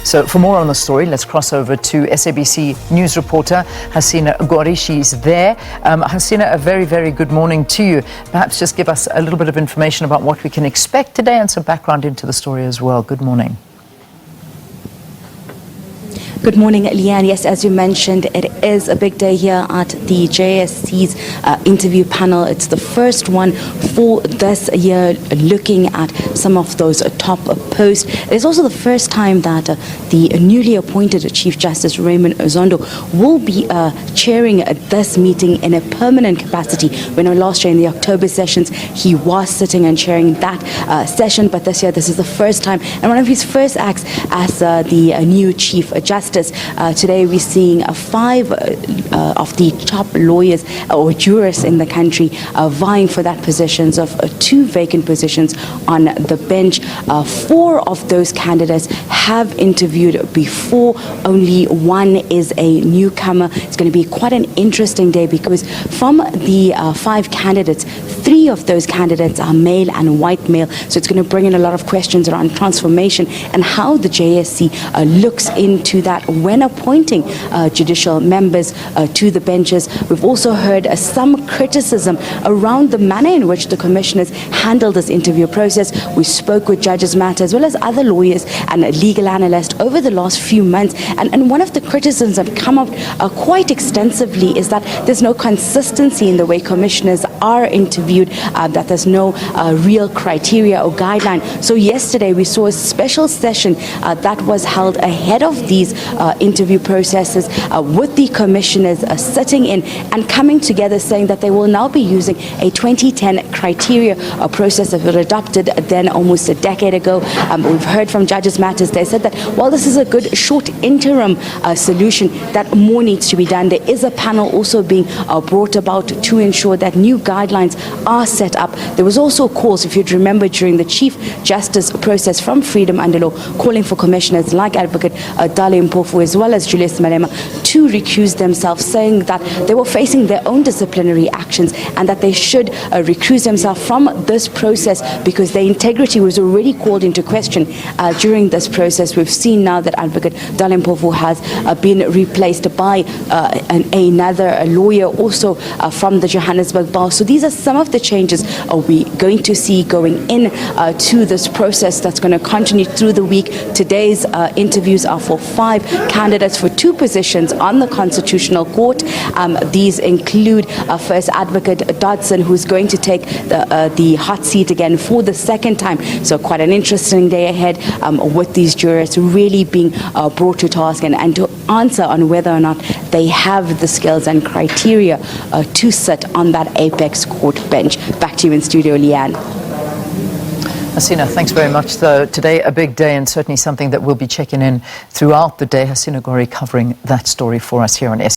So for more on the story, let's cross over to SABC news reporter Hasina Gori. She's there. Hasina, a very, very good morning to you. Perhaps just give us a little bit of information about what we can expect today and some background into the story as well. Good morning. Good morning, Leanne. Yes, as you mentioned, it is a big day here at the JSC's interview panel. It's the first one for this year, looking at some of those top posts. It's also the first time that the newly appointed Chief Justice Raymond Zondo will be chairing this meeting in a permanent capacity. When last year in the October sessions, he was sitting and chairing that session, but this year this is the first time, and one of his first acts as the new Chief Justice. Today we're seeing 5 of the top lawyers or jurists in the country vying for that positions of 2 vacant positions on the bench. 4 of those candidates have interviewed before. Only one is a newcomer. It's going to be quite an interesting day because from the 5 candidates, 3 of those candidates are male and white male. So it's going to bring in a lot of questions around transformation and how the JSC looks into that when appointing judicial members to the benches. We've also heard some criticism around the manner in which the commissioners handled this interview process. We spoke with Judges Matter as well as other lawyers and legal analysts over the last few months, and one of the criticisms that come up quite extensively is that there's no consistency in the way commissioners are interviewed, that there's no real criteria or guideline. So yesterday we saw a special session that was held ahead of these interview processes with the commissioners sitting in and coming together saying that they will now be using a 2010 criteria process that was adopted then almost a decade ago. We've heard from Judges Matters. They said that while this is a good short interim solution, that more needs to be done. There is a panel also being brought about to ensure that new guidelines are set up. There was also calls, if you'd remember, during the Chief Justice process from Freedom Under Law, calling for commissioners like Advocate Dale Mpofu as well as Julius Malema to recuse themselves, saying that they were facing their own disciplinary actions and that they should recuse themselves from this process because their integrity was already called into question during this process. We've seen now that Advocate Dale Mpofu has been replaced by another lawyer also from the Johannesburg Bar. So these are some of the changes we're going to see going in to this process that's going to continue through the week. Today's interviews are for 5 candidates for 2 positions on the Constitutional Court. These include First Advocate Dodson, who's going to take the hot seat again for the 2nd time. So quite an interesting day ahead with these jurors really being brought to task and to answer on whether or not they have the skills and criteria to sit on that apex court bench. Back to you in studio, Leanne. Hasina, thanks very much. Today, a big day and certainly something that we'll be checking in throughout the day. Hasina Gori covering that story for us here on